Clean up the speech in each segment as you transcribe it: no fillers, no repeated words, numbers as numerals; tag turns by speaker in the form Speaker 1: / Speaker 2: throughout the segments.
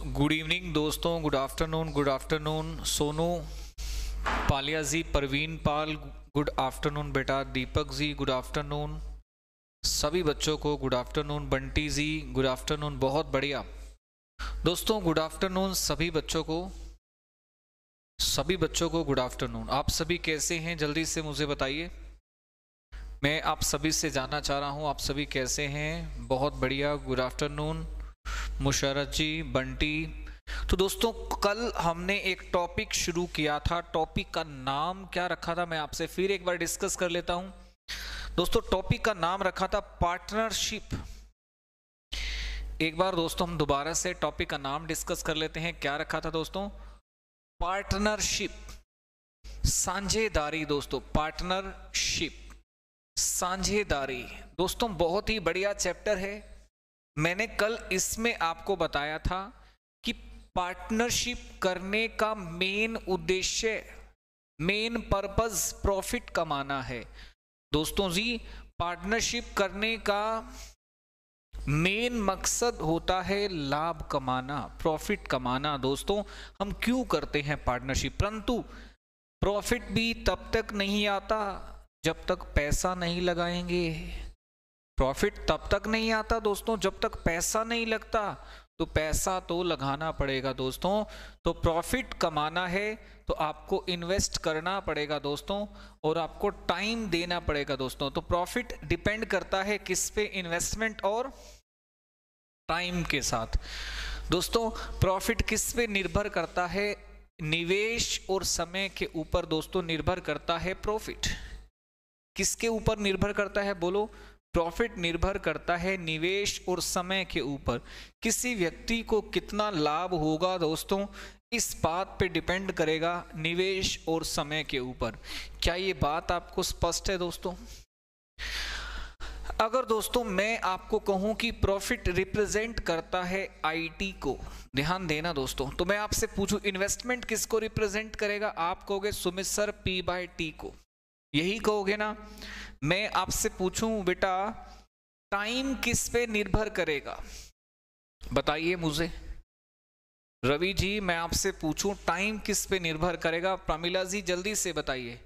Speaker 1: Good evening दोस्तों, good afternoon Sonu, पालिया जी, परवीन पाल, good afternoon बेटा, Deepak ji good afternoon, सभी बच्चों को गुड आफ्टरनून, बंटी जी गुड आफ्टरनून, बहुत बढ़िया दोस्तों, गुड आफ्टरनून सभी बच्चों को गुड आफ्टरनून। आप सभी कैसे हैं, जल्दी से मुझे बताइए। मैं आप सभी से जानना चाह रहा हूं आप सभी कैसे हैं। बहुत बढ़िया, गुड आफ्टरनून मुशर्रफ जी, बंटी। तो दोस्तों कल हमने एक टॉपिक शुरू किया था, टॉपिक का नाम क्या रखा था मैं आपसे फिर एक बार डिस्कस कर लेता हूं। दोस्तों टॉपिक का नाम रखा था पार्टनरशिप। एक बार दोस्तों हम दोबारा से टॉपिक का नाम डिस्कस कर लेते हैं। क्या रखा था दोस्तों? पार्टनरशिप, साझेदारी। दोस्तों पार्टनरशिप, साझेदारी दोस्तों बहुत ही बढ़िया चैप्टर है। मैंने कल इसमें आपको बताया था कि पार्टनरशिप करने का मेन उद्देश्य, मेन पर्पस प्रॉफिट कमाना है। दोस्तों जी पार्टनरशिप करने का मेन मकसद होता है लाभ कमाना, प्रॉफिट कमाना। दोस्तों हम क्यों करते हैं पार्टनरशिप? परंतु प्रॉफिट भी तब तक नहीं आता जब तक पैसा नहीं लगाएंगे। प्रॉफिट तब तक नहीं आता दोस्तों जब तक पैसा नहीं लगता। तो पैसा तो लगाना पड़ेगा दोस्तों। तो प्रॉफिट कमाना है तो आपको इन्वेस्ट करना पड़ेगा दोस्तों, और आपको टाइम देना पड़ेगा दोस्तों। तो प्रॉफिट डिपेंड करता है किस पे? इन्वेस्टमेंट और टाइम के साथ। दोस्तों प्रॉफिट किस पे निर्भर करता है? निवेश और समय के ऊपर दोस्तों निर्भर करता है प्रॉफिट। किसके ऊपर निर्भर करता है बोलो? प्रॉफिट निर्भर करता है निवेश और समय के ऊपर। किसी व्यक्ति को कितना लाभ होगा दोस्तों, इस बात पे डिपेंड करेगा निवेश और समय के ऊपर। क्या ये बात आपको स्पष्ट है दोस्तों? अगर दोस्तों मैं आपको कहूं कि प्रॉफिट रिप्रेजेंट करता है आईटी को, ध्यान देना दोस्तों, तो मैं आपसे पूछूं इन्वेस्टमेंट किसको रिप्रेजेंट करेगा? आप कहोगे सुमित सर P/T को, यही कहोगे ना। मैं आपसे पूछूं बेटा टाइम किस पे निर्भर करेगा? बताइए मुझे। रवि जी मैं आपसे पूछूं टाइम किस पे निर्भर करेगा? प्रमिला जी जल्दी से बताइए।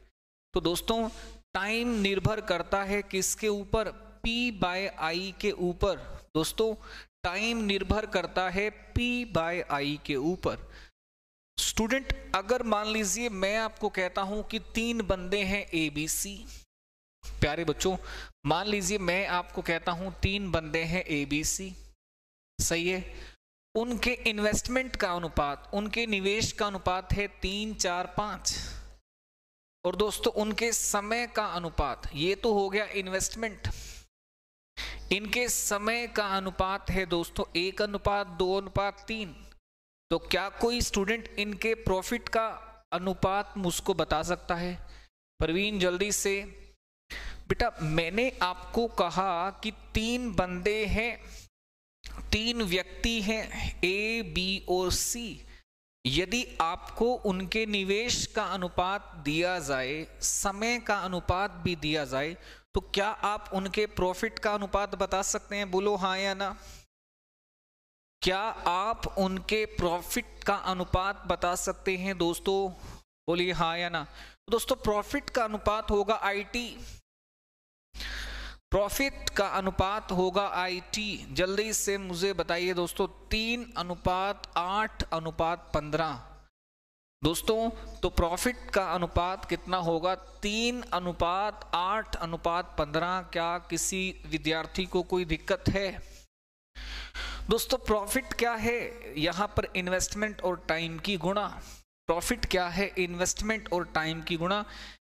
Speaker 1: तो दोस्तों टाइम निर्भर करता है किसके ऊपर? P/I के ऊपर। दोस्तों टाइम निर्भर करता है P/I के ऊपर। स्टूडेंट अगर मान लीजिए मैं आपको कहता हूं कि 3 बंदे हैं ABC, प्यारे बच्चों मान लीजिए मैं आपको कहता हूं 3 बंदे हैं ABC, सही है। उनके इन्वेस्टमेंट का अनुपात, उनके निवेश का अनुपात है 3, 4, 5, और दोस्तों उनके समय का अनुपात, ये तो हो गया इन्वेस्टमेंट। इनके समय का अनुपात है दोस्तों 1:2:3। तो क्या कोई स्टूडेंट इनके प्रॉफिट का अनुपात मुझको बता सकता है? प्रवीण जल्दी से। बेटा मैंने आपको कहा कि 3 बंदे हैं, 3 व्यक्ति हैं A, B और C। यदि आपको उनके निवेश का अनुपात दिया जाए, समय का अनुपात भी दिया जाए, तो क्या आप उनके प्रॉफिट का अनुपात बता सकते हैं? बोलो हाँ या ना। क्या आप उनके प्रॉफिट का अनुपात बता सकते हैं दोस्तों? बोलिए हाँ या ना। दोस्तों प्रॉफिट का अनुपात होगा IT, प्रॉफिट का अनुपात होगा IT। जल्दी से मुझे बताइए दोस्तों 3:8:15। दोस्तों तो प्रॉफिट का अनुपात कितना होगा? 3:8:15। क्या किसी विद्यार्थी को कोई दिक्कत है? दोस्तों प्रॉफिट क्या है? यहां पर इन्वेस्टमेंट और टाइम की गुणा। प्रॉफिट क्या है? इन्वेस्टमेंट और टाइम की गुणा।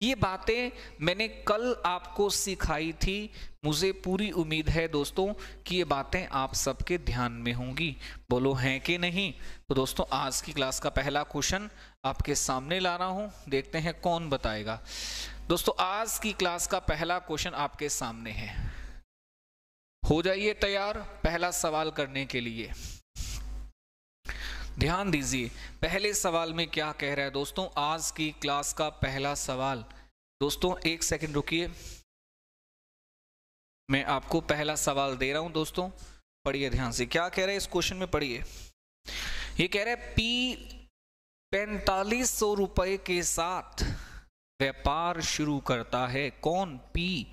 Speaker 1: ये बातें मैंने कल आपको सिखाई थी। मुझे पूरी उम्मीद है दोस्तों कि ये बातें आप सबके ध्यान में होंगी। बोलो हैं कि नहीं? तो दोस्तों आज की क्लास का पहला क्वेश्चन आपके सामने ला रहा हूं, देखते हैं कौन बताएगा। दोस्तों आज की क्लास का पहला क्वेश्चन आपके सामने है, हो जाइए तैयार पहला सवाल करने के लिए। ध्यान दीजिए पहले सवाल में क्या कह रहा है दोस्तों। आज की क्लास का पहला सवाल, दोस्तों एक सेकंड रुकिए, मैं आपको पहला सवाल दे रहा हूं दोस्तों, पढ़िए ध्यान से। क्या कह रहे हैं इस क्वेश्चन में, पढ़िए। ये कह रहा है पी 4500 रुपए के साथ व्यापार शुरू करता है। कौन? पी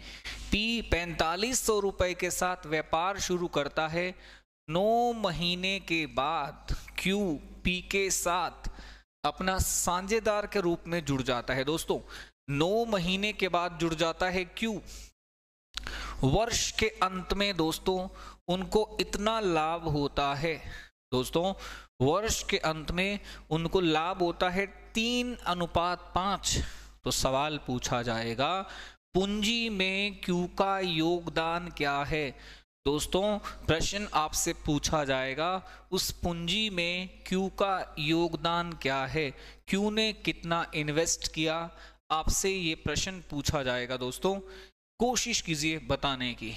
Speaker 1: 4500 रुपए के साथ व्यापार शुरू करता है। 9 महीने के बाद क्यू पी के साथ अपना साझेदार के रूप में जुड़ जाता है। दोस्तों 9 महीने के बाद जुड़ जाता है क्यू। वर्ष के अंत में दोस्तों उनको इतना लाभ होता है, दोस्तों वर्ष के अंत में उनको लाभ होता है 3:5। तो सवाल पूछा जाएगा पूंजी में क्यू का योगदान क्या है। दोस्तों प्रश्न आपसे पूछा जाएगा उस पूंजी में क्यू का योगदान क्या है, क्यू ने कितना इन्वेस्ट किया, आपसे ये प्रश्न पूछा जाएगा। दोस्तों कोशिश कीजिए बताने की,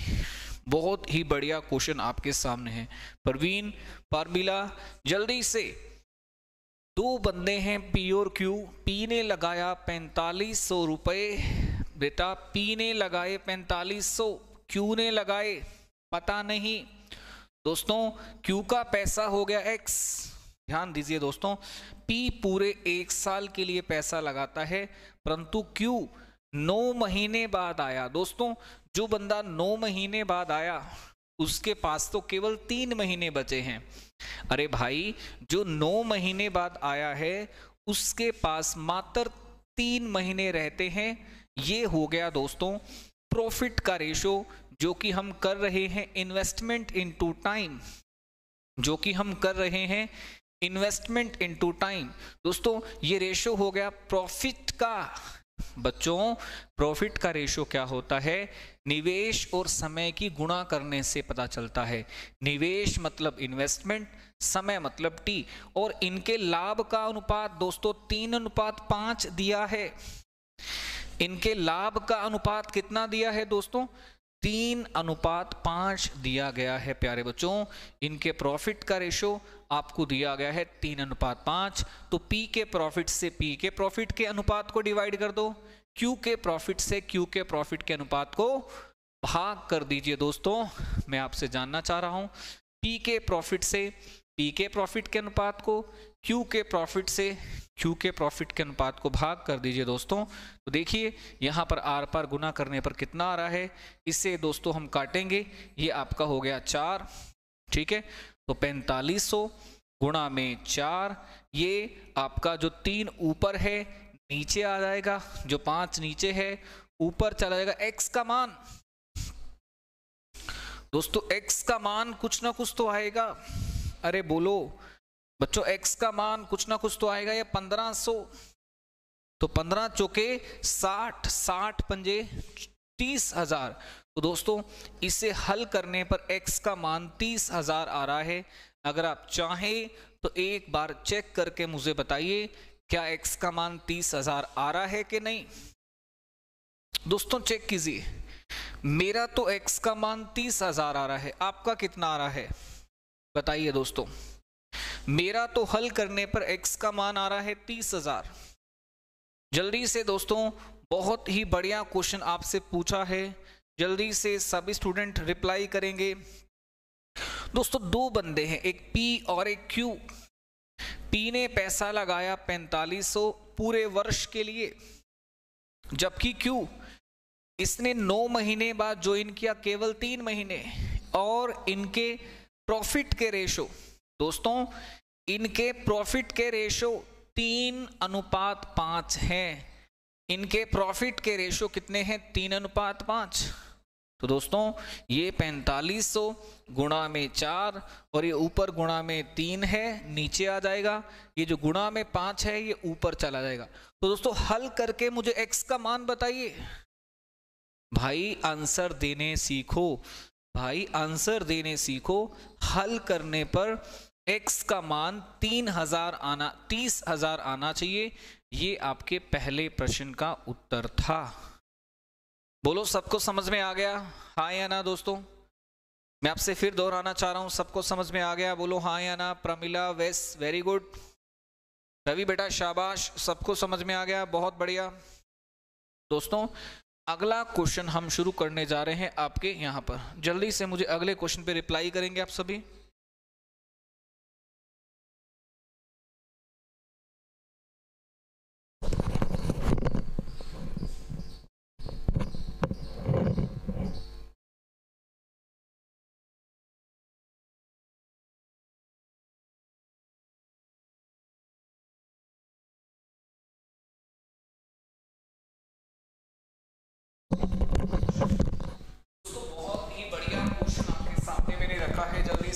Speaker 1: बहुत ही बढ़िया क्वेश्चन आपके सामने है। परवीन, पारमिला, जल्दी से। 2 बंदे हैं पी और क्यू। पी ने लगाया 4500 रुपए, बेटा पी ने लगाए 4500, क्यू ने लगाए पता नहीं। दोस्तों क्यू का पैसा हो गया x। ध्यान दीजिए दोस्तों, पी पूरे 1 साल के लिए पैसा लगाता है, परंतु क्यू 9 महीने बाद आया। दोस्तों जो बंदा 9 महीने बाद आया उसके पास तो केवल 3 महीने बचे हैं। अरे भाई जो 9 महीने बाद आया है उसके पास मात्र 3 महीने रहते हैं। ये हो गया दोस्तों प्रॉफिट का रेशो, जो कि हम कर रहे हैं इन्वेस्टमेंट इनटू टाइम, जो कि हम कर रहे हैं इन्वेस्टमेंट इनटू टाइम। दोस्तों ये रेशो हो गया प्रॉफिट का। बच्चों प्रॉफिट का रेशो क्या होता है? निवेश और समय की गुणा करने से पता चलता है। निवेश मतलब इन्वेस्टमेंट, समय मतलब टी, और इनके लाभ का अनुपात दोस्तों 3:5 दिया है। इनके लाभ का अनुपात कितना दिया है दोस्तों? 3:5 दिया गया है प्यारे बच्चों। इनके प्रॉफिट का रेशो आपको दिया गया है 3:5। तो पी के प्रॉफिट से पी के प्रॉफिट के अनुपात को डिवाइड कर दो, क्यू के प्रॉफिट से क्यू के प्रॉफिट के अनुपात को भाग कर दीजिए। दोस्तों मैं आपसे जानना चाह रहा हूं पी के प्रॉफिट से पी के प्रॉफिट के अनुपात को क्यू के प्रॉफिट से क्यू के प्रॉफिट के अनुपात को भाग कर दीजिए। दोस्तों तो देखिए यहाँ पर आर पार गुना करने पर कितना आ रहा है, इससे दोस्तों हम काटेंगे, ये आपका हो गया 4। ठीक है, तो 4500 गुणा में 4, ये आपका जो 3 ऊपर है नीचे आ जाएगा, जो 5 नीचे है ऊपर चला जाएगा। x का मान दोस्तों, x का मान कुछ ना कुछ तो आएगा। अरे बोलो बच्चों, x का मान कुछ ना कुछ तो आएगा। ये 1500, तो 15 चौके 60, 60 पंजे 30,000। तो दोस्तों इसे हल करने पर x का मान 30,000 आ रहा है। अगर आप चाहें तो एक बार चेक करके मुझे बताइए क्या x का मान 30,000 आ रहा है कि नहीं। दोस्तों चेक कीजिए, मेरा तो x का मान 30,000 आ रहा है, आपका कितना आ रहा है बताइए दोस्तों। मेरा तो हल करने पर x का मान आ रहा है 30,000। जल्दी से दोस्तों, बहुत ही बढ़िया क्वेश्चन आपसे पूछा है, जल्दी से सभी स्टूडेंट रिप्लाई करेंगे। दोस्तों 2 बंदे हैं, एक P और एक Q। P ने पैसा लगाया 4500 पूरे वर्ष के लिए, जबकि Q इसने 9 महीने बाद ज्वाइन किया, केवल 3 महीने। और इनके प्रॉफिट के रेशो दोस्तों, इनके प्रॉफिट के रेशो 3:5 हैं। इनके प्रॉफिट के रेशो कितने हैं? 3:5। तो दोस्तों ये 4500 गुणा में 4 और ये ऊपर गुणा में 3 है, नीचे आ जाएगा। ये जो गुणा में 5 है ये ऊपर चला जाएगा। तो दोस्तों हल करके मुझे x का मान बताइए। भाई आंसर देने सीखो, भाई आंसर देने सीखो। हल करने पर x का मान 30,000 आना चाहिए। ये आपके पहले प्रश्न का उत्तर था। बोलो सबको समझ में आ गया, हाँ या ना दोस्तों? मैं आपसे फिर दोहराना चाह रहा हूं, सबको समझ में आ गया? बोलो हाँ या ना। प्रमिला, वेस, वेरी गुड। रवि बेटा शाबाश, सबको समझ में आ गया, बहुत बढ़िया। दोस्तों अगला क्वेश्चन हम शुरू करने जा रहे हैं आपके यहाँ पर। जल्दी से मुझे अगले क्वेश्चन पे रिप्लाई करेंगे आप सभी।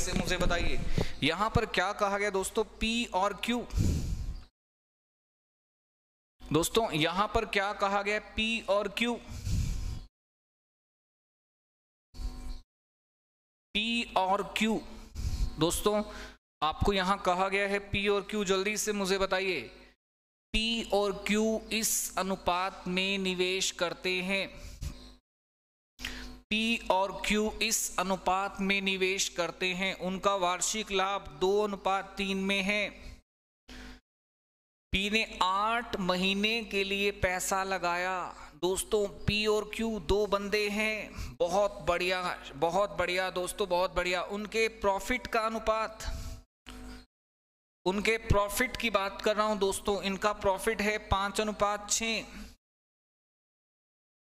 Speaker 1: से मुझे बताइए। यहां पर क्या कहा गया दोस्तों, P और Q। दोस्तों यहां पर क्या कहा गया, P और Q। P और Q दोस्तों आपको यहां कहा गया है P और Q, जल्दी से मुझे बताइए। P और Q इस अनुपात में निवेश करते हैं। P और Q इस अनुपात में निवेश करते हैं। उनका वार्षिक लाभ 2:3 में है। P ने 8 महीने के लिए पैसा लगाया। दोस्तों P और Q दो बंदे हैं। बहुत बढ़िया, बहुत बढ़िया दोस्तों, बहुत बढ़िया। उनके प्रॉफिट का अनुपात, उनके प्रॉफिट की बात कर रहा हूं दोस्तों, इनका प्रॉफिट है 5:6।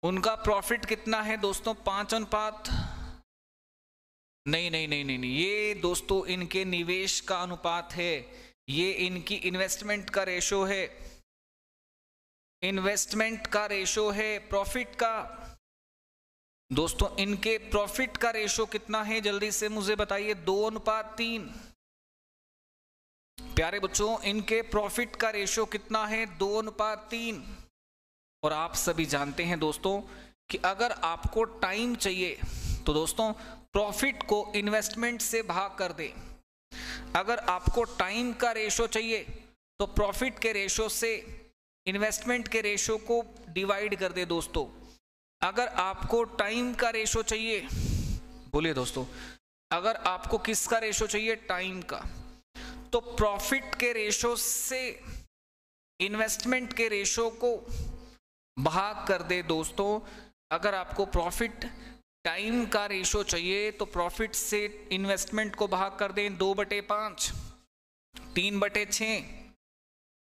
Speaker 1: उनका प्रॉफिट कितना है दोस्तों, 5 नहीं, ये दोस्तों इनके निवेश का अनुपात है। ये इनकी इन्वेस्टमेंट का रेशो है, इन्वेस्टमेंट का रेशो है प्रॉफिट का। दोस्तों इनके प्रॉफिट का रेशो कितना है, जल्दी से मुझे बताइए, 2:3। प्यारे बच्चों इनके प्रॉफिट का रेशो कितना है, 2:3। और आप सभी जानते हैं दोस्तों कि अगर आपको टाइम चाहिए तो दोस्तों प्रॉफिट को इन्वेस्टमेंट से भाग कर दे। अगर आपको टाइम का रेशो चाहिए तो प्रॉफिट के रेशो से इन्वेस्टमेंट के रेशो को डिवाइड कर दे दोस्तों। अगर आपको टाइम का रेशो चाहिए, बोलिए दोस्तों, अगर आपको किसका रेशो चाहिए, टाइम का, तो प्रॉफिट के रेशो से इन्वेस्टमेंट के रेशो को भाग कर दे दोस्तों। अगर आपको प्रॉफिट टाइम का रेशो चाहिए तो प्रॉफिट से इन्वेस्टमेंट को भाग कर दें 2/5, 3/6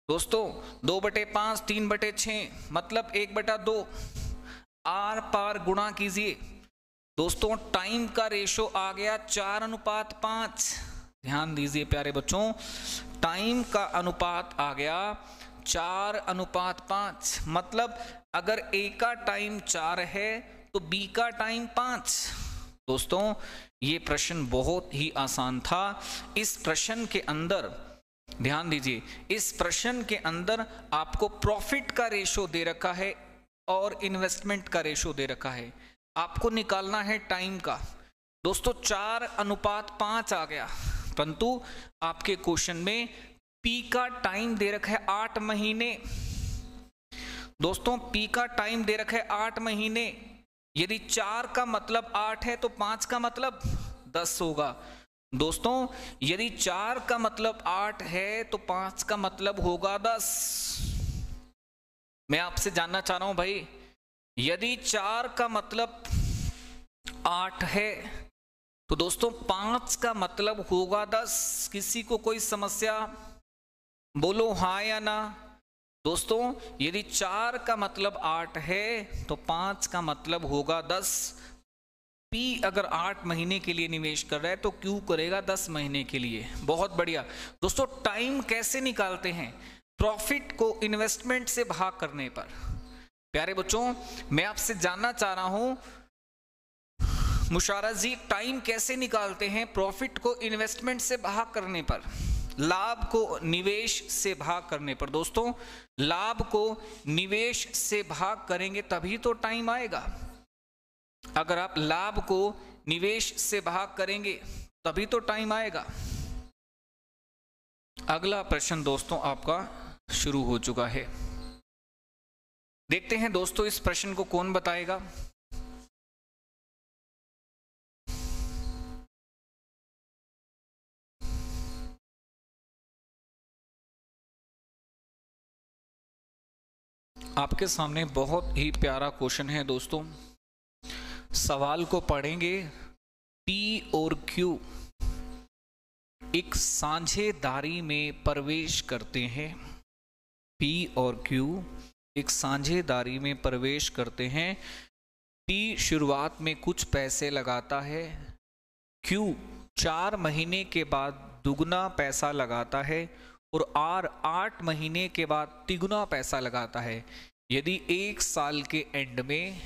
Speaker 1: दोस्तों, 2/5, 3/6 मतलब 1/2। आर पार गुणा कीजिए दोस्तों। टाइम का रेशो आ गया 4:5। ध्यान दीजिए प्यारे बच्चों, टाइम का अनुपात आ गया 4:5। मतलब अगर ए का टाइम 4 है तो बी का टाइम 5। दोस्तों ये प्रश्न बहुत ही आसान था। इस प्रश्न के अंदर ध्यान दीजिए, इस प्रश्न के अंदर आपको प्रॉफिट का रेशो दे रखा है और इन्वेस्टमेंट का रेशो दे रखा है। आपको निकालना है टाइम का। दोस्तों 4:5 आ गया, परंतु आपके क्वेश्चन में P का टाइम दे रखा है 8 महीने। दोस्तों P का टाइम दे रखा है 8 महीने। यदि 4 का मतलब 8 है तो 5 का मतलब 10 होगा। दोस्तों यदि 4 का मतलब 8 है तो 5 का मतलब होगा 10। मैं आपसे जानना चाह रहा हूं भाई, यदि 4 का मतलब 8 है तो दोस्तों 5 का मतलब होगा 10। किसी को कोई समस्या, बोलो हाँ या ना। दोस्तों यदि 4 का मतलब 8 है तो 5 का मतलब होगा 10। P अगर 8 महीने के लिए निवेश कर रहा है तो Q करेगा 10 महीने के लिए। बहुत बढ़िया दोस्तों। टाइम कैसे निकालते हैं, प्रॉफिट को इन्वेस्टमेंट से भाग करने पर। प्यारे बच्चों मैं आपसे जानना चाह रहा हूं मुशारा जी, टाइम कैसे निकालते हैं, प्रॉफिट को इन्वेस्टमेंट से भाग करने पर, लाभ को निवेश से भाग करने पर। दोस्तों लाभ को निवेश से भाग करेंगे तभी तो टाइम आएगा। अगर आप लाभ को निवेश से भाग करेंगे तभी तो टाइम आएगा। अगला प्रश्न दोस्तों आपका शुरू हो चुका है। देखते हैं दोस्तों इस प्रश्न को कौन बताएगा। आपके सामने बहुत ही प्यारा क्वेश्चन है दोस्तों। सवाल को पढ़ेंगे। P और Q एक साझेदारी में प्रवेश करते हैं। P और Q एक साझेदारी में प्रवेश करते हैं। P शुरुआत में कुछ पैसे लगाता है। Q 4 महीने के बाद दुगना पैसा लगाता है और R 8 महीने के बाद तिगुना पैसा लगाता है। यदि 1 साल के एंड में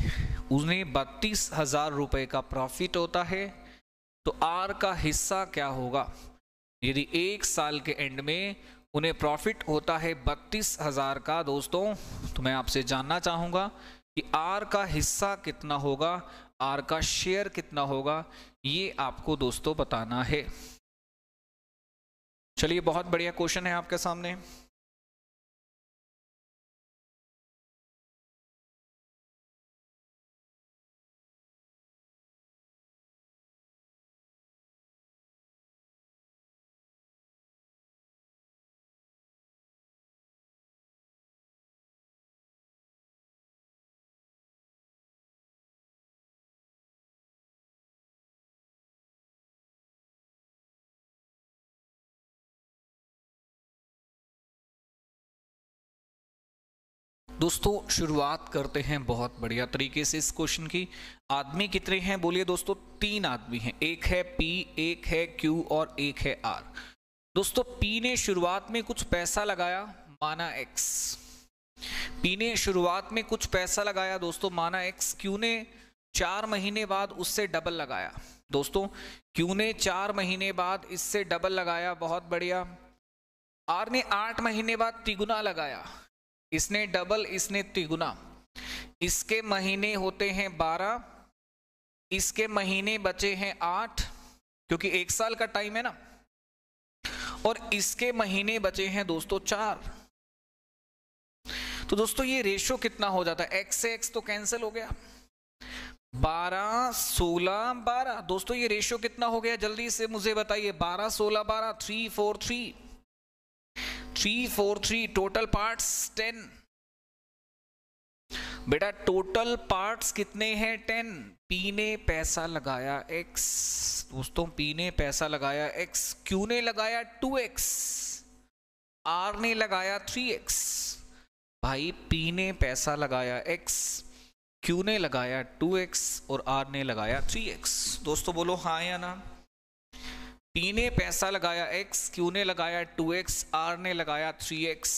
Speaker 1: उन्हें 32,000 रुपए का प्रॉफिट होता है तो आर का हिस्सा क्या होगा यदि 1 साल के एंड में उन्हें प्रॉफिट होता है 32,000 का दोस्तों, तो मैं आपसे जानना चाहूंगा कि आर का हिस्सा कितना होगा, आर का शेयर कितना होगा, ये आपको दोस्तों बताना है। चलिए, बहुत बढ़िया क्वेश्चन है आपके सामने। दोस्तों शुरुआत करते हैं बहुत बढ़िया तरीके से इस क्वेश्चन की। आदमी कितने हैं बोलिए दोस्तों? 3 आदमी हैं, एक है पी, एक है क्यू और एक है आर। दोस्तों पी ने शुरुआत में कुछ पैसा लगाया, माना एक्स। पी ने शुरुआत में कुछ पैसा लगाया दोस्तों, माना एक्स। क्यू ने 4 महीने बाद उससे डबल लगाया दोस्तों, क्यू ने 4 महीने बाद इससे डबल लगाया, बहुत बढ़िया। आर ने 8 महीने बाद तिगुना लगाया, इसने डबल इसने तिगुना। इसके महीने होते हैं 12, इसके महीने बचे हैं 8, क्योंकि 1 साल का टाइम है ना, और इसके महीने बचे हैं दोस्तों 4। तो दोस्तों ये रेशो कितना हो जाता है? एक्स से एक्स तो कैंसिल हो गया, 12 16 12। दोस्तों ये रेशो कितना हो गया, जल्दी से मुझे बताइए। 12 16 12, 3 4 3, 3 4 3। Total parts 10। बेटा टोटल पार्ट्स कितने हैं? 10। पी ने पैसा लगाया x दोस्तों, पी ने पैसा लगाया x, क्यू ने लगाया 2x, आर ने लगाया 3x। भाई पी ने पैसा लगाया x, क्यू ने लगाया 2x और आर ने लगाया 3x। दोस्तों बोलो हाँ या ना? पी ने पैसा लगाया x, क्यू ने लगाया 2x, आर ने लगाया 3x।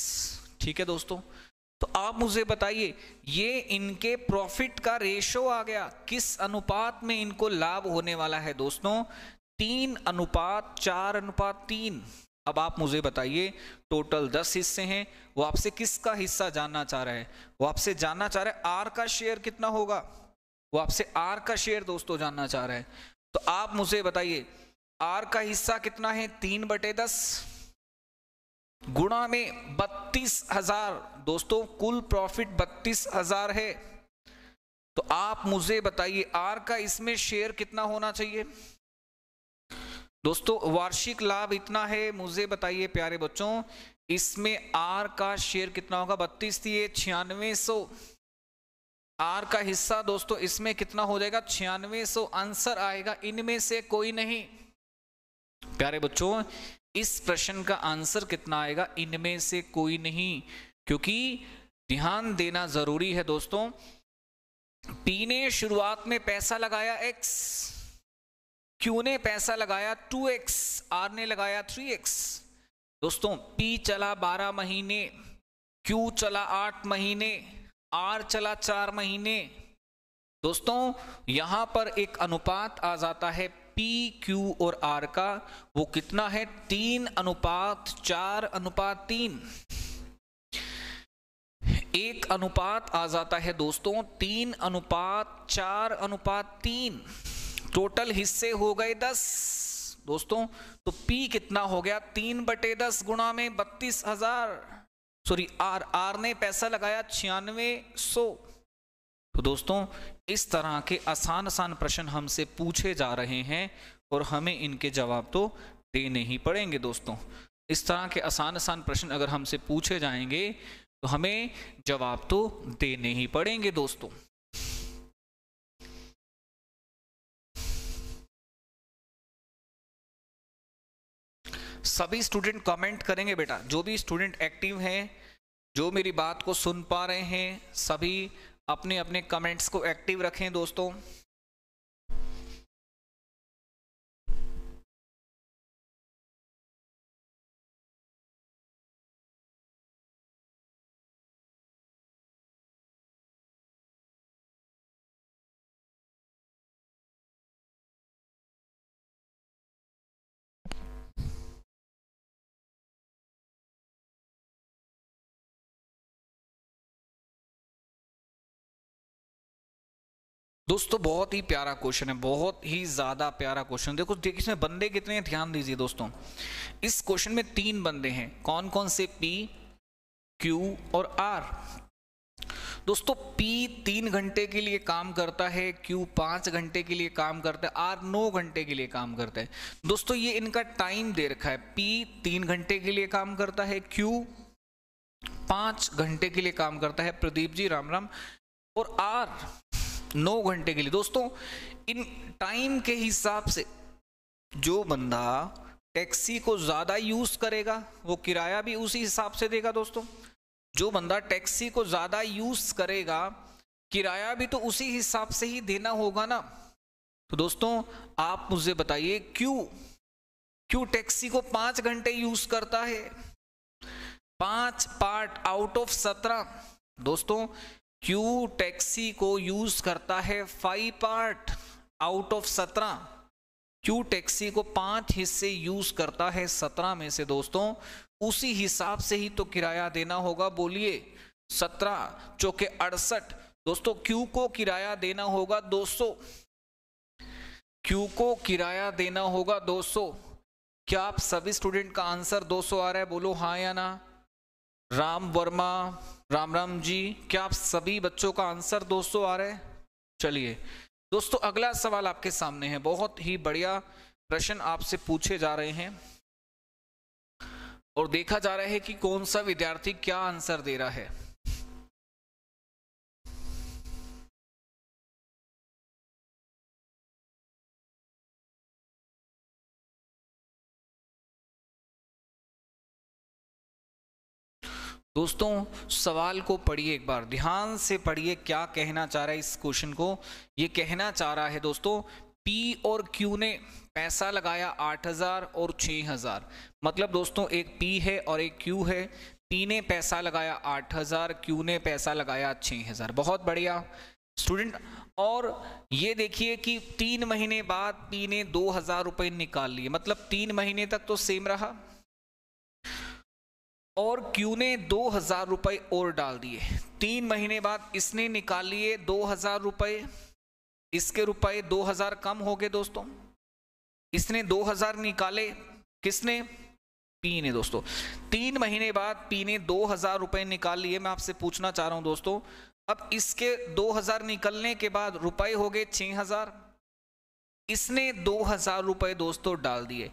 Speaker 1: ठीक है दोस्तों, तो आप मुझे बताइए ये इनके प्रॉफिट का रेशो आ गया, किस अनुपात में इनको लाभ होने वाला है दोस्तों? 3:4:3। अब आप मुझे बताइए, टोटल 10 हिस्से हैं, वो आपसे किसका हिस्सा जानना चाह रहा है? वो आपसे जानना चाह रहा है आर का शेयर कितना होगा, वो आपसे आर का शेयर दोस्तों जानना चाह रहा है। तो आप मुझे बताइए आर का हिस्सा कितना है? 3/10 गुणा में 32,000। दोस्तों कुल प्रॉफिट 32,000 है, तो आप मुझे बताइए आर का इसमें शेयर कितना होना चाहिए? दोस्तों वार्षिक लाभ इतना है, मुझे बताइए प्यारे बच्चों, इसमें आर का शेयर कितना होगा? 32 थी, 9600। आर का हिस्सा दोस्तों इसमें कितना हो जाएगा? 9600। आंसर आएगा इनमें से कोई नहीं। प्यारे बच्चों इस प्रश्न का आंसर कितना आएगा? इनमें से कोई नहीं, क्योंकि ध्यान देना जरूरी है दोस्तों। पी ने शुरुआत में पैसा लगाया x, क्यू ने पैसा लगाया 2x, आर ने लगाया 3x। दोस्तों पी चला 12 महीने, क्यू चला 8 महीने, आर चला 4 महीने। दोस्तों यहां पर एक अनुपात आ जाता है पी क्यू और आर का, वो कितना है? 3:4:3। एक अनुपात आ जाता है दोस्तों 3:4:3। टोटल हिस्से हो गए 10 दोस्तों, तो पी कितना हो गया? 3/10 गुणा में 32,000। सॉरी आर ने पैसा लगाया 9600। तो दोस्तों इस तरह के आसान प्रश्न हमसे पूछे जा रहे हैं और हमें इनके जवाब तो देने ही पड़ेंगे दोस्तों। इस तरह के आसान प्रश्न अगर हमसे पूछे जाएंगे तो हमें जवाब तो देने ही पड़ेंगे दोस्तों। सभी स्टूडेंट कमेंट करेंगे बेटा, जो भी स्टूडेंट एक्टिव हैं, जो मेरी बात को सुन पा रहे हैं, सभी अपने अपने कमेंट्स को एक्टिव रखें दोस्तों। दोस्तों बहुत ही प्यारा क्वेश्चन है, बहुत ही ज्यादा प्यारा क्वेश्चन। देखो इसमें बंदे कितने हैं, ध्यान दीजिए दोस्तों। इस क्वेश्चन में 3 बंदे हैं, कौन कौन से? P, Q और R। दोस्तों P 3 घंटे के लिए काम करता है, Q 5 घंटे के लिए काम करता है, R 9 घंटे के लिए काम करता है। दोस्तों ये इनका टाइम दे रखा है, P 3 घंटे के लिए काम करता है, Q 5 घंटे के लिए काम करता है, प्रदीप जी राम राम, और R 9 घंटे के लिए। दोस्तों इन टाइम के हिसाब से जो बंदा टैक्सी को ज्यादा यूज करेगा वो किराया भी उसी हिसाब से देगा। दोस्तों जो बंदा टैक्सी को ज्यादा यूज करेगा किराया भी तो उसी हिसाब से ही देना होगा ना। तो दोस्तों आप मुझे बताइए क्यों टैक्सी को 5 घंटे यूज करता है? 5 पार्ट आउट ऑफ 17। दोस्तों क्यों टैक्सी को यूज करता है 5 पार्ट आउट ऑफ 17? क्यों टैक्सी को 5 हिस्से यूज करता है 17 में से? दोस्तों उसी हिसाब से ही तो किराया देना होगा। बोलिए 17 चौके 68। दोस्तों क्यू को किराया देना होगा 200। क्यू को किराया देना होगा 200। क्या आप सभी स्टूडेंट का आंसर 200 आ रहा है? बोलो हाँ या ना। राम वर्मा राम राम जी, क्या आप सभी बच्चों का आंसर 200 आ रहा है? चलिए दोस्तों अगला सवाल आपके सामने है, बहुत ही बढ़िया प्रश्न आपसे पूछे जा रहे हैं और देखा जा रहा है कि कौन सा विद्यार्थी क्या आंसर दे रहा है। दोस्तों सवाल को पढ़िए, एक बार ध्यान से पढ़िए, क्या कहना चाह रहा है इस क्वेश्चन को। ये कहना चाह रहा है दोस्तों P और Q ने पैसा लगाया 8000 और 6000। मतलब दोस्तों एक P है और एक Q है। P ने पैसा लगाया 8000, Q ने पैसा लगाया 6000। बहुत बढ़िया स्टूडेंट। और ये देखिए कि 3 महीने बाद P ने 2000 रुपए निकाल लिए, मतलब 3 महीने तक तो सेम रहा, और Q ने 2000 रुपए और डाल दिए। 3 महीने बाद इसने निकाल लिए 2000 रुपए, इसके रुपए 2000 कम हो गए। दोस्तों इसने 2000 निकाले, किसने? P ने। दोस्तों 3 महीने बाद P ने 2000 रुपए निकाल लिए। मैं आपसे पूछना चाह रहा हूं दोस्तों, अब इसके 2000 निकलने के बाद रुपए हो गए 6000, इसने 2000 रुपए दोस्तों डाल दिए।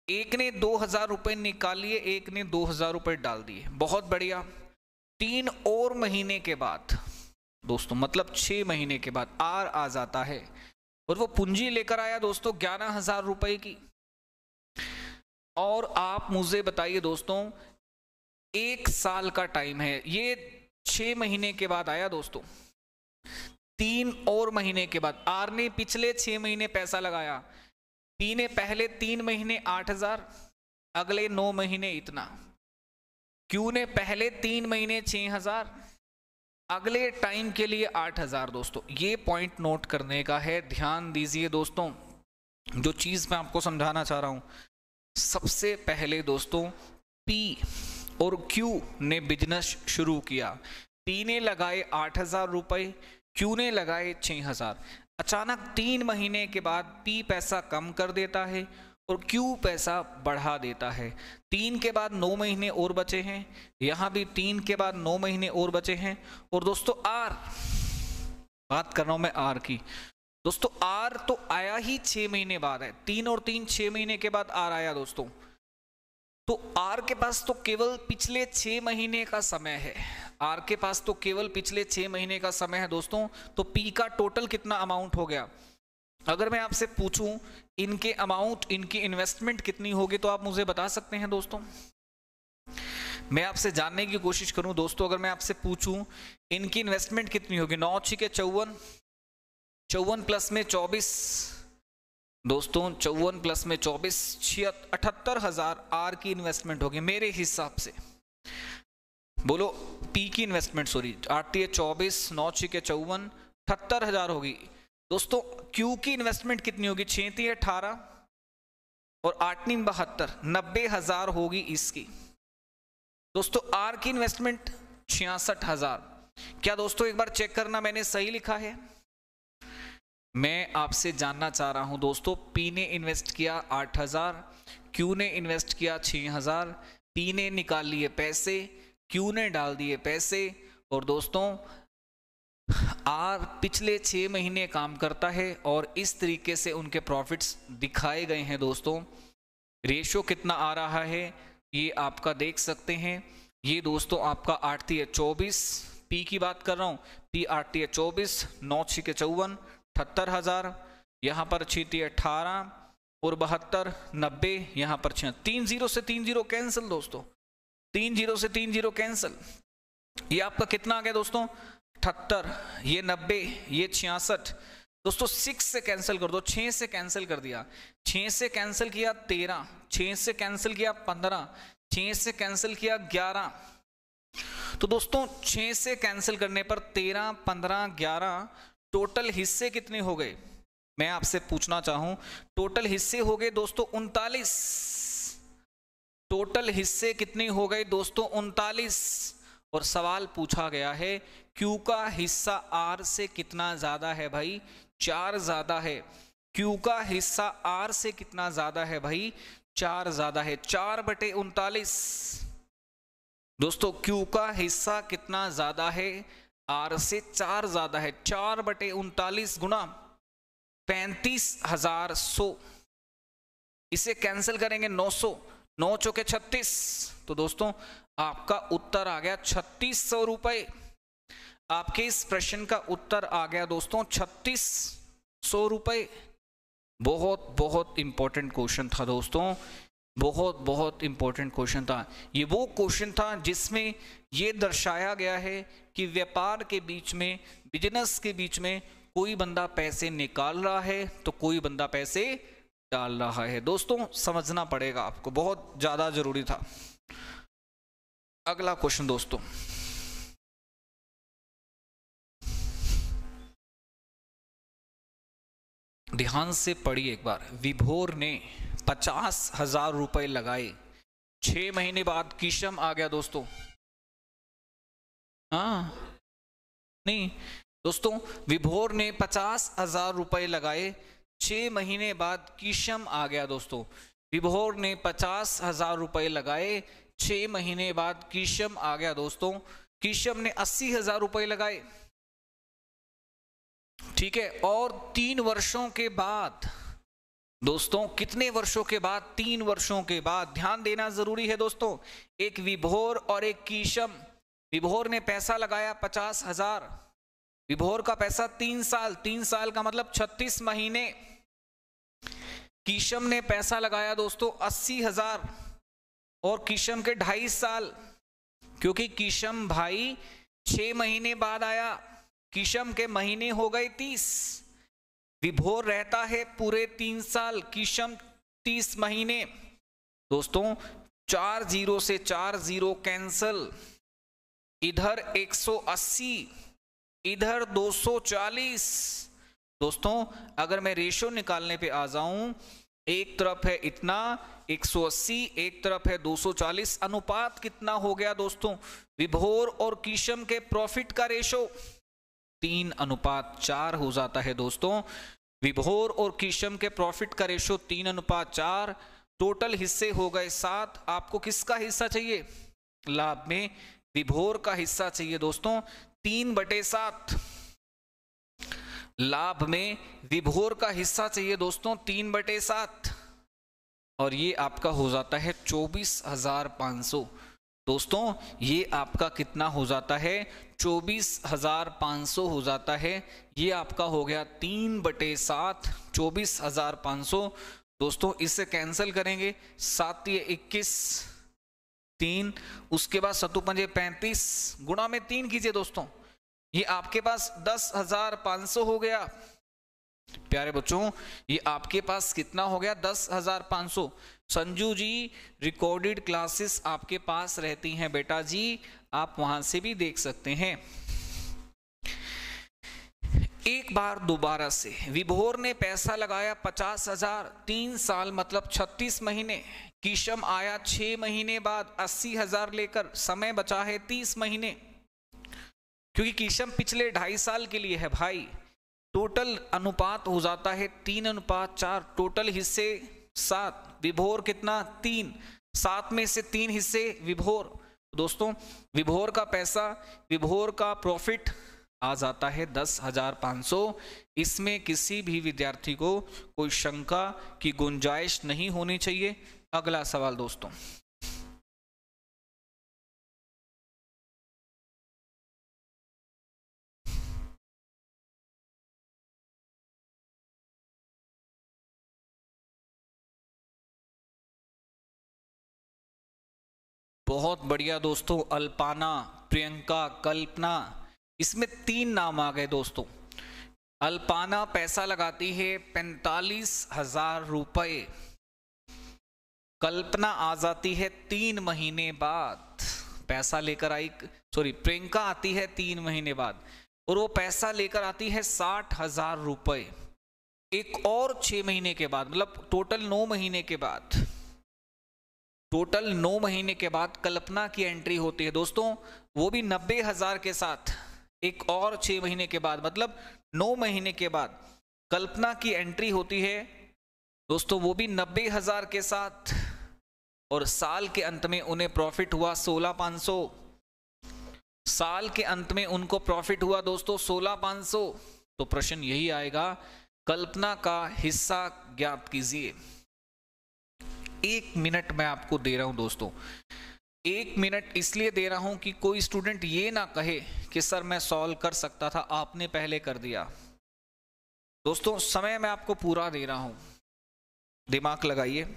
Speaker 1: एक ने 2000 रुपए निकाल लिए, एक ने 2000 रुपए डाल दिए। बहुत बढ़िया। 3 और महीने के बाद दोस्तों, मतलब 6 महीने के बाद R आ जाता है और वो पूंजी लेकर आया दोस्तों 11000 रुपए की। और आप मुझे बताइए दोस्तों 1 साल का टाइम है, ये 6 महीने के बाद आया दोस्तों। 3 और महीने के बाद R ने पिछले 6 महीने पैसा लगाया, P ने पहले 3 महीने 8000, अगले 9 महीने इतना। Q ने पहले 3 महीने 6000, अगले टाइम के लिए 8000। दोस्तों ये पॉइंट नोट करने का है, ध्यान दीजिए दोस्तों। जो चीज मैं आपको समझाना चाह रहा हूं, सबसे पहले दोस्तों P और Q ने बिजनेस शुरू किया। P ने लगाए 8000 रुपए, Q ने लगाए 6000। अचानक 3 महीने के बाद P पैसा कम कर देता है और Q पैसा बढ़ा देता है। 3 के बाद 9 महीने और बचे हैं, यहां भी 3 के बाद 9 महीने और बचे हैं। और दोस्तों R, बात कर रहा हूं मैं R की। दोस्तों R तो आया ही 6 महीने बाद है, 3 और 3 6 महीने के बाद R आया दोस्तों। तो R के पास तो केवल पिछले 6 महीने का समय है, R के पास तो केवल पिछले 6 महीने का समय है दोस्तों। तो P का टोटल कितना अमाउंट हो गया? अगर मैं आपसे पूछूं इनके अमाउंट, इनकी इन्वेस्टमेंट कितनी होगी, तो आप मुझे बता सकते हैं दोस्तों? मैं आपसे जानने की कोशिश करूं दोस्तों, अगर मैं आपसे पूछूं इनकी इन्वेस्टमेंट कितनी होगी? 9 6 54, 54 प्लस में 24 दोस्तों, 54 प्लस में 24 78000 R की इन्वेस्टमेंट होगी मेरे हिसाब से। बोलो P की इन्वेस्टमेंट, सॉरी 8 24 9 6 54 78000 होगी। दोस्तों Q की इन्वेस्टमेंट कितनी होगी? 6 18 और 8 72, 90000 होगी इसकी। दोस्तों R की इन्वेस्टमेंट 66000। क्या दोस्तों एक बार चेक करना मैंने सही लिखा है? मैं आपसे जानना चाह रहा हूं दोस्तों, पी ने इन्वेस्ट किया 8,000, क्यू ने इन्वेस्ट किया 6,000, पी ने निकाल लिए पैसे, क्यू ने डाल दिए पैसे, और दोस्तों आर पिछले 6 महीने काम करता है और इस तरीके से उनके प्रॉफिट्स दिखाए गए हैं दोस्तों। रेशो कितना आ रहा है ये आपका देख सकते हैं। ये दोस्तों आपका 8 × 24, पी की बात कर रहा हूँ, पी 8 × 24, 9 × 6 = 54, 78,000, यहाँ पर 6 × 18 और 72, 90, यहाँ पर 6, 3 0 से 3 0 कैंसिल दोस्तों, 3 0 से 3 0 कैंसिल। ये आपका कितना आ गया दोस्तों 78, ये 90, ये 66 दोस्तों। 6 से कैंसिल कर दो, 6 से कैंसिल कर दिया, 6 से कैंसिल किया 13, 6 से कैंसिल किया 15, 6 से कैंसिल किया 11। तो दोस्तों 6 से कैंसिल करने पर 13, 15, 11 टोटल हिस्से कितने हो गए, मैं आपसे पूछना चाहूं। टोटल हिस्से हो गए दोस्तों 39, टोटल हिस्से कितने हो गए दोस्तों 39। और सवाल पूछा गया है क्यू का हिस्सा आर से कितना ज्यादा है भाई, 4 ज्यादा है। क्यू का हिस्सा आर से कितना ज्यादा है भाई, 4 ज्यादा है। 4/39 दोस्तों, क्यू का हिस्सा कितना ज्यादा है, आर से 4 ज्यादा है। 4/39 गुना 35,100, इसे कैंसिल करेंगे 900, 9 चौके 36, तो दोस्तों आपका उत्तर आ गया 3600 रुपए। आपके इस प्रश्न का उत्तर आ गया दोस्तों 3600 रुपए। बहुत बहुत इंपॉर्टेंट क्वेश्चन था दोस्तों, बहुत बहुत इंपॉर्टेंट क्वेश्चन था। ये वो क्वेश्चन था जिसमें ये दर्शाया गया है कि व्यापार के बीच में, बिजनेस के बीच में कोई बंदा पैसे निकाल रहा है तो कोई बंदा पैसे डाल रहा है। दोस्तों समझना पड़ेगा आपको, बहुत ज्यादा जरूरी था। अगला क्वेश्चन दोस्तों, ध्यान से पढ़िए एक बार। विभोर ने 50,000 रुपए लगाए, 6 महीने बाद किशम आ गया दोस्तों। हाँ नहीं दोस्तों, विभोर ने 50,000 रुपए लगाए, 6 महीने बाद किशम आ गया दोस्तों। विभोर ने 50,000 रुपए लगाए, 6 महीने बाद किशम आ गया दोस्तों। किशम ने 80,000 रुपए लगाए, ठीक है, और 3 वर्षों के बाद दोस्तों, कितने वर्षों के बाद, 3 वर्षों के बाद, ध्यान देना जरूरी है दोस्तों। एक विभोर और एक किशम। विभोर ने पैसा लगाया 50,000, विभोर का पैसा 3 साल, 3 साल का मतलब 36 महीने। किशम ने पैसा लगाया दोस्तों 80,000 और किशम के 2.5 साल, क्योंकि किशम भाई 6 महीने बाद आया, किशम के महीने हो गए 30। विभोर रहता है पूरे 3 साल, किशम 30 महीने। दोस्तों 4 0 से 4 0 कैंसल, इधर 180, इधर 240। दोस्तों अगर मैं रेशो निकालने पे आ जाऊं, एक तरफ है इतना 180, एक तरफ है 240, अनुपात कितना हो गया दोस्तों, विभोर और किशम के प्रॉफिट का रेशो 3:4 हो जाता है दोस्तों। विभोर और किशम के प्रॉफिट का रेशो 3:4। टोटल हिस्से हो गए 7। आपको किसका हिस्सा चाहिए, लाभ में विभोर का हिस्सा चाहिए दोस्तों 3/7। लाभ में विभोर का हिस्सा चाहिए दोस्तों 3/7, और ये आपका हो जाता है 24,500। दोस्तों ये आपका कितना हो जाता है, 24,500 हो जाता है। ये आपका हो गया 3/7, 24,500। दोस्तों इससे कैंसिल करेंगे, 7 × 21, 3, उसके बाद 7 × 5 35, गुणा में 3 कीजिए दोस्तों, ये आपके पास 10,500 हो गया। प्यारे बच्चों ये आपके पास कितना हो गया, 10,500। संजू जी रिकॉर्डेड क्लासेस आपके पास रहती हैं बेटा जी, आप वहां से भी देख सकते हैं। एक बार दोबारा से, विभोर ने पैसा लगाया 50,000, 3 साल मतलब 36 महीने। किशम आया 6 महीने बाद 80,000 लेकर, समय बचा है 30 महीने, क्योंकि किशम पिछले 2.5 साल के लिए है भाई। टोटल अनुपात हो जाता है 3:4, टोटल हिस्से 7, विभोर कितना 3, 7 में से 3 हिस्से विभोर। दोस्तों विभोर का पैसा, विभोर का प्रॉफिट आ जाता है 10,500। इसमें किसी भी विद्यार्थी को कोई शंका की गुंजाइश नहीं होनी चाहिए। अगला सवाल दोस्तों, बहुत बढ़िया दोस्तों, अल्पाना, प्रियंका, कल्पना, इसमें 3 नाम आ गए दोस्तों। अल्पाना पैसा लगाती है 45,000 रुपए, कल्पना आ जाती है 3 महीने बाद, पैसा लेकर आई, सॉरी प्रियंका आती है 3 महीने बाद और वो पैसा लेकर आती है 60,000 रुपए। एक और 6 महीने के बाद, मतलब टोटल 9 महीने के बाद, टोटल 9 महीने के बाद कल्पना की एंट्री होती है दोस्तों, वो भी 90,000 के साथ। एक और 6 महीने के बाद, मतलब 9 महीने के बाद कल्पना की एंट्री होती है दोस्तों, वो भी 90,000 के साथ। और साल के अंत में उन्हें प्रॉफिट हुआ 16,500, साल के अंत में उनको प्रॉफिट हुआ दोस्तों 16,500। तो प्रश्न यही आएगा, कल्पना का हिस्सा ज्ञात कीजिए। 1 मिनट मैं आपको दे रहा हूं दोस्तों, 1 मिनट इसलिए दे रहा हूं कि कोई स्टूडेंट ये ना कहे कि सर मैं सॉल्व कर सकता था, आपने पहले कर दिया। दोस्तों समय मैं आपको पूरा दे रहा हूं, दिमाग लगाइए।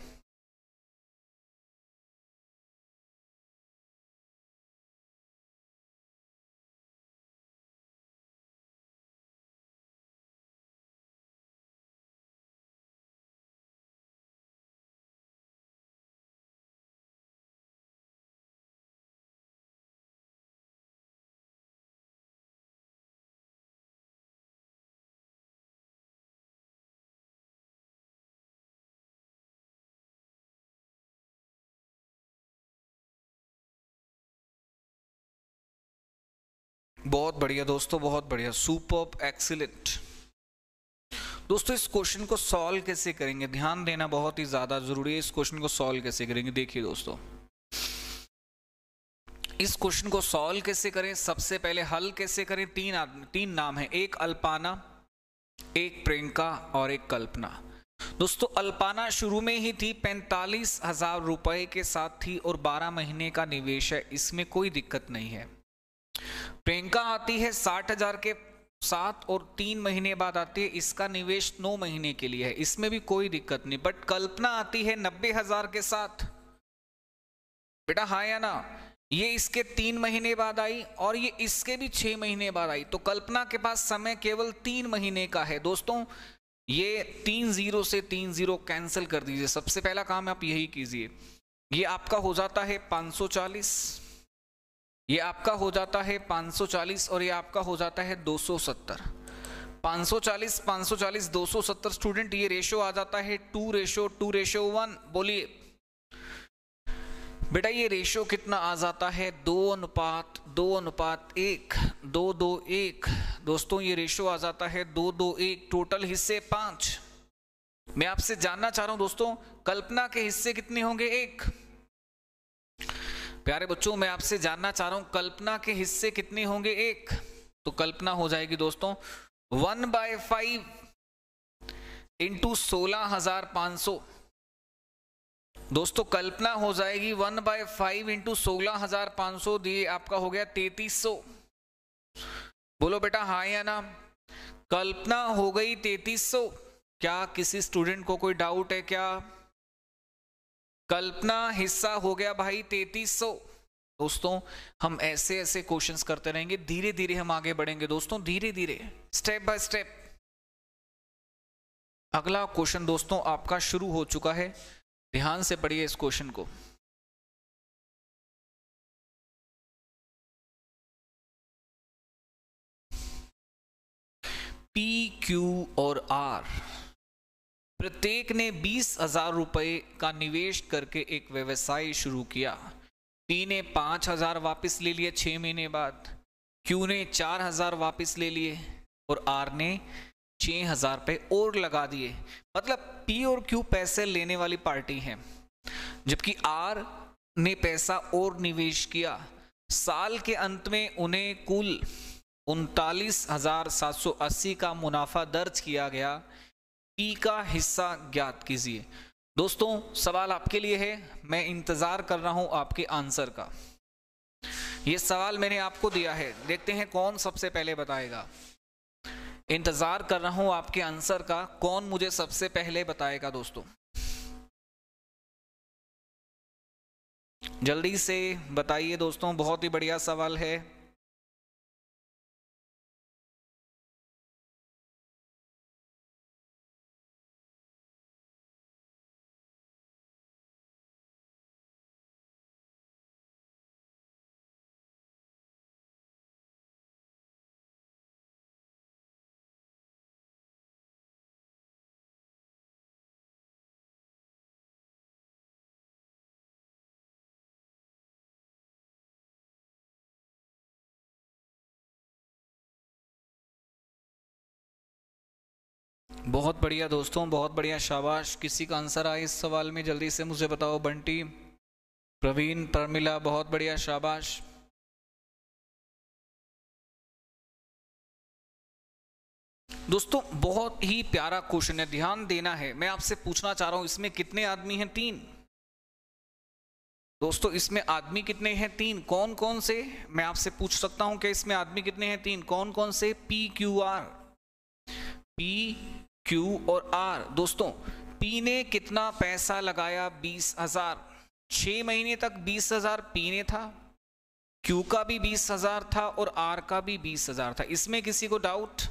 Speaker 1: बहुत बढ़िया दोस्तों, बहुत बढ़िया, सुपर्ब, एक्सीलेंट। दोस्तों इस क्वेश्चन को सॉल्व कैसे करेंगे, ध्यान देना बहुत ही ज्यादा जरूरी है। इस क्वेश्चन को सॉल्व कैसे करेंगे, देखिए दोस्तों, इस क्वेश्चन को सॉल्व कैसे करें। सबसे पहले हल कैसे करें, 3 नाम है, एक अल्पाना, एक प्रियंका और एक कल्पना। दोस्तों अल्पाना शुरू में ही थी, 45,000 रुपए के साथ थी और 12 महीने का निवेश है, इसमें कोई दिक्कत नहीं है। प्रियंका आती है 60,000 के साथ और 3 महीने बाद आती है, इसका निवेश 9 महीने के लिए है, इसमें भी कोई दिक्कत नहीं। बट कल्पना आती है 90,000 के साथ, बेटा हाँ या ना, ये इसके 3 महीने बाद आई और ये इसके भी 6 महीने बाद आई, तो कल्पना के पास समय केवल 3 महीने का है। दोस्तों ये 3 0 से 3 0 कैंसिल कर दीजिए, सबसे पहला काम आप यही कीजिए। ये आपका हो जाता है 540, ये आपका हो जाता है 540 और ये आपका हो जाता है 270। 540 540 270 स्टूडेंट, ये रेशो आ जाता है 2:1। बोलिए बेटा ये रेशो कितना आ जाता है, 2:1, 2:1। दोस्तों ये रेशो आ जाता है 2:1, टोटल हिस्से 5। मैं आपसे जानना चाह रहा हूं दोस्तों, कल्पना के हिस्से कितने होंगे, 1। प्यारे बच्चों मैं आपसे जानना चाह रहा हूं, कल्पना के हिस्से कितने होंगे, 1। तो कल्पना हो जाएगी दोस्तों 1/5 इंटू 16,500। दोस्तों कल्पना हो जाएगी 1/5 इंटू 16,500, दिए आपका हो गया 3300। बोलो बेटा हाँ या ना, कल्पना हो गई 3300। क्या किसी स्टूडेंट को कोई डाउट है क्या, कल्पना हिस्सा हो गया भाई 3300। दोस्तों हम ऐसे ऐसे क्वेश्चंस करते रहेंगे, धीरे धीरे हम आगे बढ़ेंगे दोस्तों, धीरे धीरे, स्टेप बाय स्टेप। अगला क्वेश्चन दोस्तों आपका शुरू हो चुका है, ध्यान से पढ़िए इस क्वेश्चन को। पी, क्यू और आर प्रत्येक ने 20,000 रुपए का निवेश करके एक व्यवसाय शुरू किया। पी ने 5,000 वापस ले लिए 6 महीने बाद, क्यू ने 4,000 वापस ले लिए और आर ने 6,000 पे और लगा दिए, मतलब पी और क्यू पैसे लेने वाली पार्टी है, जबकि आर ने पैसा और निवेश किया। साल के अंत में उन्हें कुल 39,780 का मुनाफा दर्ज किया गया। पी का हिस्सा ज्ञात कीजिए। दोस्तों सवाल आपके लिए है, मैं इंतजार कर रहा हूं आपके आंसर का। ये सवाल मैंने आपको दिया है, देखते हैं कौन सबसे पहले बताएगा। इंतजार कर रहा हूं आपके आंसर का, कौन मुझे सबसे पहले बताएगा दोस्तों। जल्दी से बताइए दोस्तों, बहुत ही बढ़िया सवाल है। बहुत बढ़िया दोस्तों, बहुत बढ़िया, शाबाश। किसी का आंसर आए इस सवाल में जल्दी से मुझे बताओ। बंटी, प्रवीण, प्रमिला, बहुत बढ़िया, शाबाश। दोस्तों बहुत ही प्यारा क्वेश्चन है, ध्यान देना है। मैं आपसे पूछना चाह रहा हूं इसमें कितने आदमी हैं? 3। दोस्तों इसमें आदमी कितने हैं? 3। कौन कौन से? मैं आपसे पूछ सकता हूं कि इसमें आदमी कितने हैं? 3। कौन कौन से? P Q R, P Q और आर। दोस्तों पी ने कितना पैसा लगाया? 20,000। 6 महीने तक 20,000 पी ने था, क्यू का भी 20,000 था और आर का भी 20,000 था। इसमें किसी को डाउट?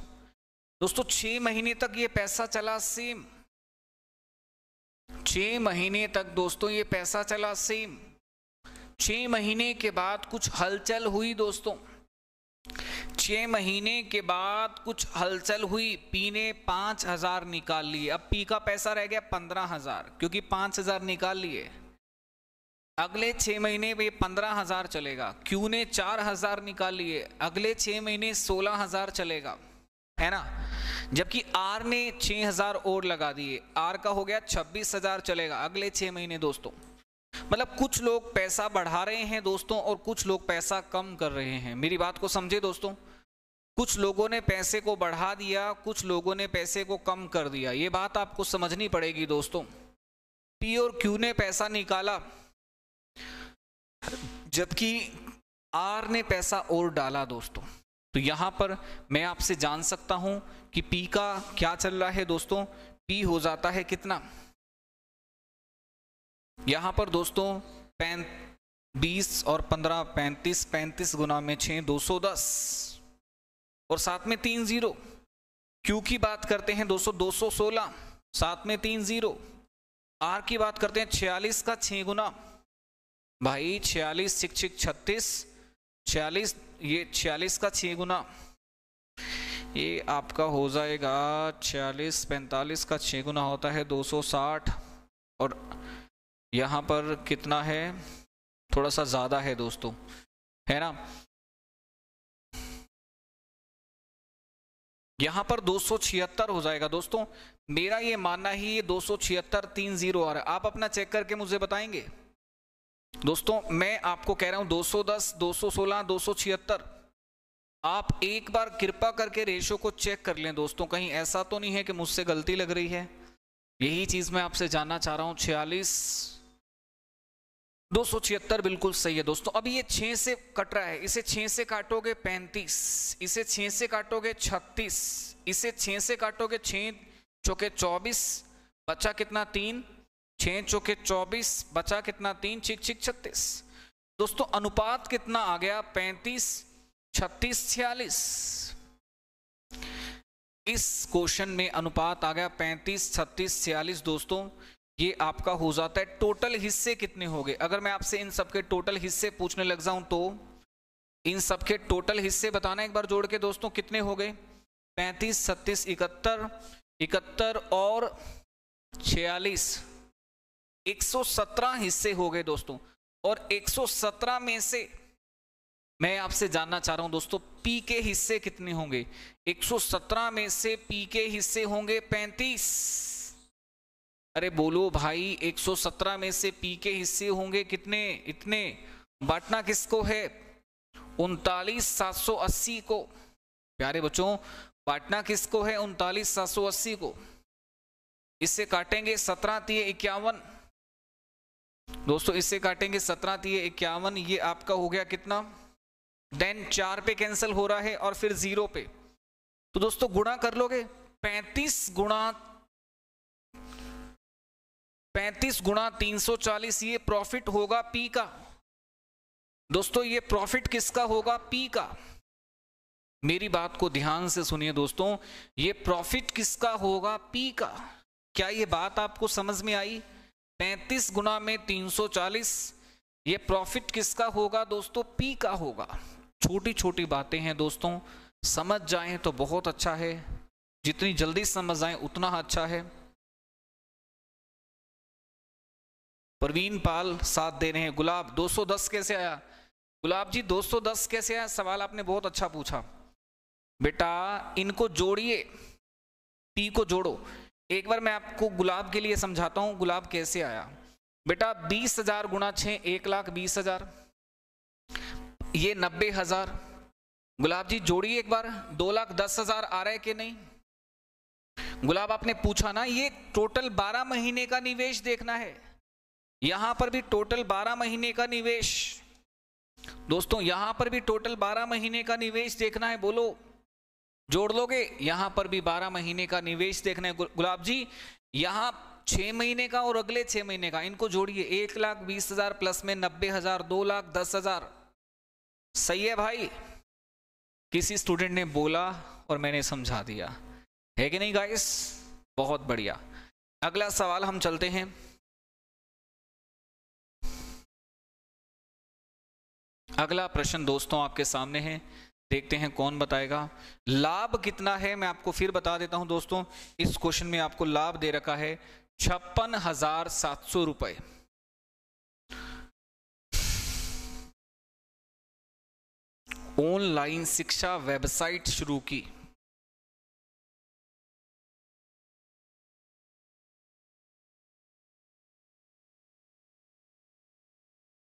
Speaker 1: दोस्तों 6 महीने तक ये पैसा चला सेम, 6 महीने तक दोस्तों ये पैसा चला सेम। 6 महीने के बाद कुछ हलचल हुई दोस्तों, 6 महीने के बाद कुछ हलचल हुई। पी ने 5,000 निकाल लिए, अब पी का पैसा रह गया 15,000, क्योंकि 5,000 निकाल लिए। अगले 6 महीने में 15,000 चलेगा। क्यू ने 4,000 निकाल लिए, अगले 6 महीने 16,000 चलेगा, है ना। जबकि आर ने 6,000 और लगा दिए, आर का हो गया 26,000 चलेगा अगले 6 महीने दोस्तों। मतलब कुछ लोग पैसा बढ़ा रहे हैं दोस्तों और कुछ लोग पैसा कम कर रहे हैं। मेरी बात को समझे दोस्तों, कुछ लोगों ने पैसे को बढ़ा दिया, कुछ लोगों ने पैसे को कम कर दिया। ये बात आपको समझनी पड़ेगी दोस्तों। पी और क्यू ने पैसा निकाला, जबकि आर ने पैसा और डाला दोस्तों। तो यहां पर मैं आपसे जान सकता हूं कि पी का क्या चल रहा है दोस्तों। पी हो जाता है कितना यहां पर दोस्तों? 20 और 15 35, 35 गुना में 6 210 और साथ में 3 0। क्यू की बात करते हैं दोस्तों 216, साथ में 3 0। आर की बात करते हैं 46 का 6 गुना, भाई 46 6 6 36, 46 ये 46 का 6 गुना, ये आपका हो जाएगा 46 45 का 6 गुना होता है 260। और यहाँ पर कितना है? थोड़ा सा ज़्यादा है दोस्तों, है ना। यहाँ पर 276 हो जाएगा दोस्तों। मेरा ये मानना ही ये 276 3 0 आ रहा है। आप अपना चेक करके मुझे बताएंगे दोस्तों। मैं आपको कह रहा हूँ 210, 216, 276। आप एक बार कृपा करके रेशो को चेक कर लें दोस्तों, कहीं ऐसा तो नहीं है कि मुझसे गलती लग रही है। यही चीज मैं आपसे जानना चाह रहा हूं। 46 276 बिल्कुल सही है दोस्तों। अभी ये 6 से कट रहा है, इसे 6 से काटोगे 35, इसे 6 से काटोगे 36, इसे 6 से काटोगे 6 चौके 24, बचा कितना 3, 6 चौके 24, बचा कितना 3 छिक छिक 36। दोस्तों अनुपात कितना आ गया? 35 36 46। इस क्वेश्चन में अनुपात आ गया 35 36 46 दोस्तों। ये आपका हो जाता है। टोटल हिस्से कितने हो गए? अगर मैं आपसे इन सबके टोटल हिस्से पूछने लग जाऊं तो इन सबके टोटल हिस्से बताना एक बार जोड़ के दोस्तों, कितने हो गए? 35 36 71 71 और 46, 117 हिस्से हो गए दोस्तों। और 117 में से मैं आपसे जानना चाह रहा हूं दोस्तों, पी के हिस्से कितने होंगे? 117 में से पी के हिस्से होंगे 35। अरे बोलो भाई, 117 में से पी के हिस्से होंगे कितने? इतने। बांटना किसको है? 39,780 को। प्यारे बच्चों, बांटना किसको है? 39,780 को। इससे काटेंगे 17 तिये 51 दोस्तों, इससे काटेंगे 17 तिये 51। ये आपका हो गया कितना? देन 4 पे कैंसिल हो रहा है और फिर 0 पे, तो दोस्तों गुणा कर लोगे। 35 गुणा 340, ये प्रॉफिट होगा पी का। दोस्तों ये प्रॉफिट किसका होगा? पी का। मेरी बात को ध्यान से सुनिए दोस्तों, ये प्रॉफिट किसका होगा? पी का। क्या ये बात आपको समझ में आई? 35 गुणा में 340, ये प्रॉफिट किसका होगा दोस्तों? पी का होगा। छोटी छोटी बातें हैं दोस्तों, समझ जाएं तो बहुत अच्छा है, जितनी जल्दी समझ जाएं उतना अच्छा है। प्रवीण पाल साथ दे रहे हैं। गुलाब 210 कैसे आया? गुलाब जी 210 कैसे आया? सवाल आपने बहुत अच्छा पूछा। बेटा इनको जोड़िए, पी को जोड़ो। एक बार मैं आपको गुलाब के लिए समझाता हूं, गुलाब कैसे आया। बेटा 20,000 गुणा 6, 1,20,000, ये 90,000। गुलाब जी जोड़िए एक बार, 2,10,000 आ रहा है कि नहीं? गुलाब आपने पूछा ना, ये टोटल 12 महीने का निवेश देखना है। यहां पर भी टोटल 12 महीने का निवेश दोस्तों, यहां पर भी टोटल 12 महीने का निवेश देखना है। बोलो जोड़ लोगे? यहां पर भी 12 महीने का निवेश देखना है। गुलाब जी यहां 6 महीने का और अगले 6 महीने का, इनको जोड़िए। 1,20,000 प्लस में 90,000, 2,10,000। सही है भाई? किसी स्टूडेंट ने बोला और मैंने समझा दिया, है कि नहीं गाइस? बहुत बढ़िया। अगला सवाल हम चलते हैं। अगला प्रश्न दोस्तों आपके सामने है, देखते हैं कौन बताएगा। लाभ कितना है मैं आपको फिर बता देता हूं दोस्तों। इस क्वेश्चन में आपको लाभ दे रखा है 56,700 रुपए। ऑनलाइन शिक्षा वेबसाइट शुरू की।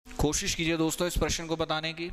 Speaker 1: कोशिश कीजिए दोस्तों इस प्रश्न को बताने की।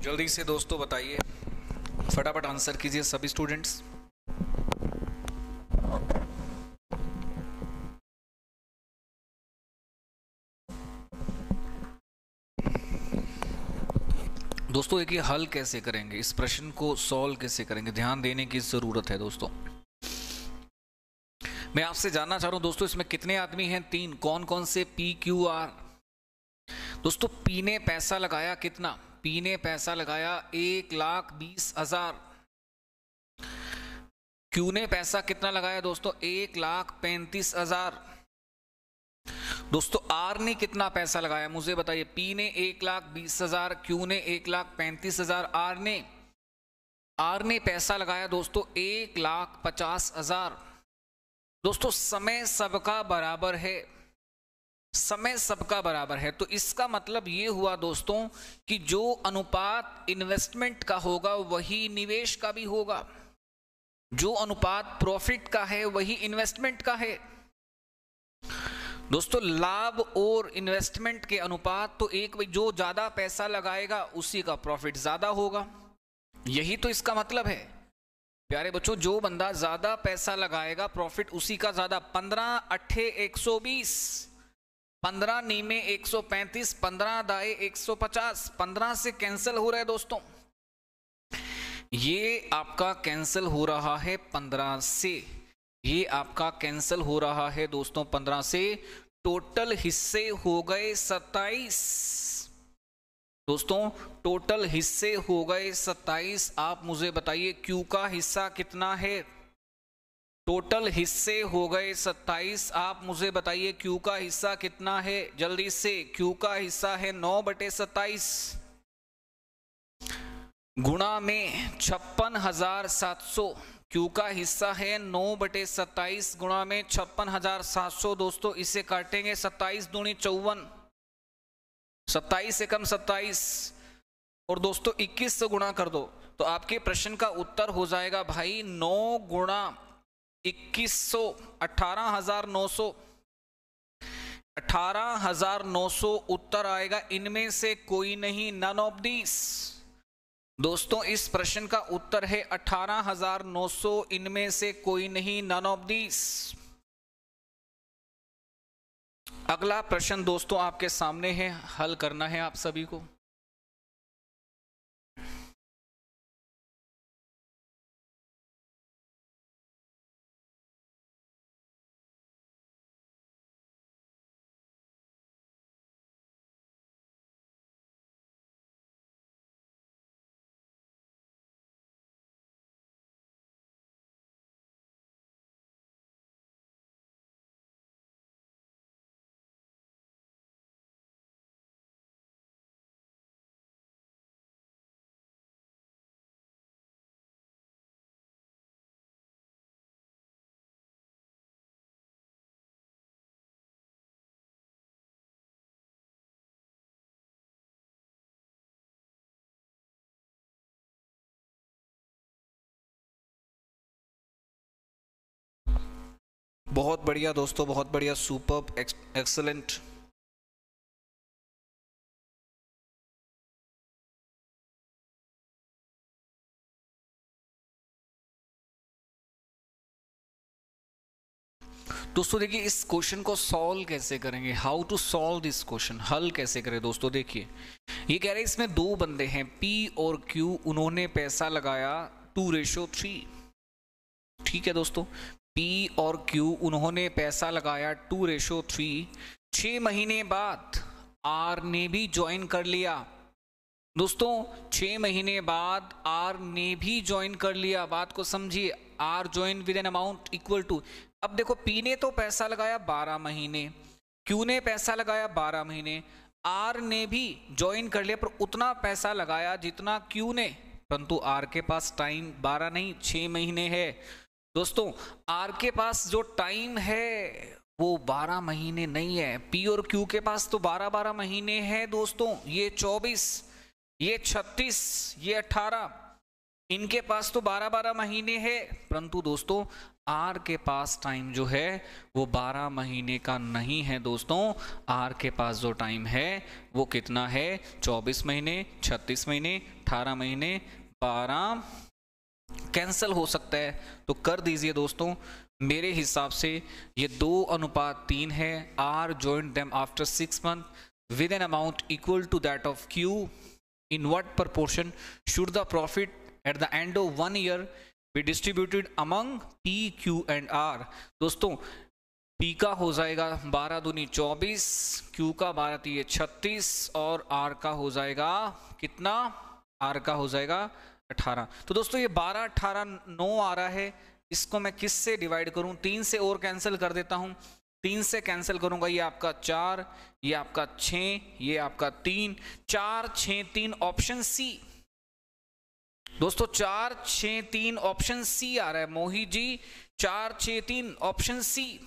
Speaker 1: जल्दी से दोस्तों बताइए, फटाफट आंसर कीजिए सभी स्टूडेंट्स। दोस्तों एक ये हल कैसे करेंगे, इस प्रश्न को सॉल्व कैसे करेंगे, ध्यान देने की जरूरत है दोस्तों। मैं आपसे जानना चाह रहा हूं दोस्तों, इसमें कितने आदमी हैं? 3। कौन कौन से? PQR। दोस्तों पी ने पैसा लगाया कितना? पी ने पैसा लगाया 1,20,000। क्यू ने पैसा कितना लगाया दोस्तों? 1,35,000। दोस्तों आर ने कितना पैसा लगाया मुझे बताइए? पी ने 1,20,000, क्यू ने 1,35,000, आर ने पैसा लगाया दोस्तों 1,50,000। दोस्तों समय सबका बराबर है, समय सबका बराबर है, तो इसका मतलब ये हुआ दोस्तों कि जो अनुपात इन्वेस्टमेंट का होगा वही निवेश का भी होगा। जो अनुपात प्रॉफिट का है वही इन्वेस्टमेंट का है। दोस्तों लाभ और इन्वेस्टमेंट के अनुपात तो एक, जो ज्यादा पैसा लगाएगा उसी का प्रॉफिट ज्यादा होगा, यही तो इसका मतलब है। प्यारे बच्चों जो बंदा ज्यादा पैसा लगाएगा प्रॉफिट उसी का ज्यादा। 15 8 120, 15 नीमे 135, 15 दाए 150, 15 से कैंसिल हो रहा है दोस्तों। ये आपका कैंसिल हो रहा है 15 से, ये आपका कैंसिल हो रहा है दोस्तों 15 से। टोटल हिस्से हो गए 27 दोस्तों, टोटल हिस्से हो गए 27। आप मुझे बताइए क्यू का हिस्सा कितना है? टोटल हिस्से हो गए 27। आप मुझे बताइए क्यू का हिस्सा कितना है? जल्दी से, क्यू का हिस्सा है 9/27 गुणा में 56,700। क्यू का हिस्सा है 9/27 गुणा में 56,700 दोस्तों। इसे काटेंगे 27 दूनी 54, 27 से कम 27 और दोस्तों 21 से गुणा कर दो तो आपके प्रश्न का उत्तर हो जाएगा भाई 9 गुणा 2100, 18,900, 18,900 उत्तर आएगा। इनमें से कोई नहीं, नन ऑफ दिस दोस्तों। इस प्रश्न का उत्तर है 18,900, इनमें से कोई नहीं, नन ऑफ दिस। अगला प्रश्न दोस्तों आपके सामने है, हल करना है आप सभी को। बहुत बढ़िया दोस्तों, बहुत बढ़िया, सुपर्ब, एक्सलेंट। दोस्तों देखिए इस क्वेश्चन को सॉल्व कैसे करेंगे, how to solve this question, हल कैसे करें दोस्तों। देखिए ये कह रहे हैं इसमें दो बंदे हैं P और Q, उन्होंने पैसा लगाया 2:3। ठीक है दोस्तों, P और Q उन्होंने पैसा लगाया 2:3। 6 महीने बाद R ने भी ज्वाइन कर लिया दोस्तों। 6 महीने बाद R ने भी ज्वाइन कर लिया, बात को समझिए। R join with an amount equal to, अब देखो P ने तो पैसा लगाया 12 महीने, Q ने पैसा लगाया 12 महीने, R ने भी ज्वाइन कर लिया पर उतना पैसा लगाया जितना Q ने, परंतु R के पास टाइम 12 नहीं 6 महीने है दोस्तों। R के पास जो टाइम है वो 12 महीने नहीं है। P और Q के पास तो 12-12 महीने है दोस्तों। ये 24, ये 36, ये 18, इनके पास तो 12-12 महीने है, परंतु दोस्तों R के पास टाइम जो है वो 12 महीने का नहीं है दोस्तों। R के पास जो टाइम है वो कितना है, 24 महीने, 36 महीने, 18 महीने, 12। कैंसिल हो सकता है तो कर दीजिए दोस्तों। मेरे हिसाब से ये 2:3 है। R joined them after 6 months with an amount equal to that of Q. In what proportion should the profit at the end of 1 year be distributed among P, Q and R? दोस्तों P का हो जाएगा 12 दूनी 24, Q का 12 3 36 और R का हो जाएगा कितना, R का हो जाएगा 18। तो दोस्तों ये 12, 18, 9 आ रहा है, इसको मैं किस से डिवाइड करूं, 3 से और कैंसिल कर देता हूं। 3 से कैंसिल करूंगा, ये आपका 4, ये आपका 6, ये आपका 3, 4 6 3 ऑप्शन सी दोस्तों, 4 6 3 ऑप्शन सी आ रहा है मोहित जी, 4 6 3 ऑप्शन सी।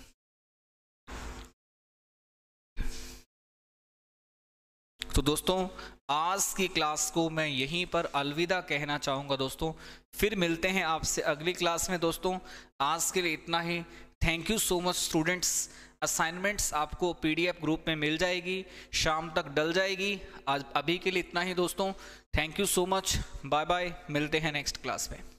Speaker 1: तो दोस्तों आज की क्लास को मैं यहीं पर अलविदा कहना चाहूंगा दोस्तों। फिर मिलते हैं आपसे अगली क्लास में दोस्तों। आज के लिए इतना ही। Thank you so much students. Assignments आपको PDF ग्रुप में मिल जाएगी, शाम तक डल जाएगी। आज अभी के लिए इतना ही दोस्तों। Thank you so much, bye bye, मिलते हैं नेक्स्ट क्लास में।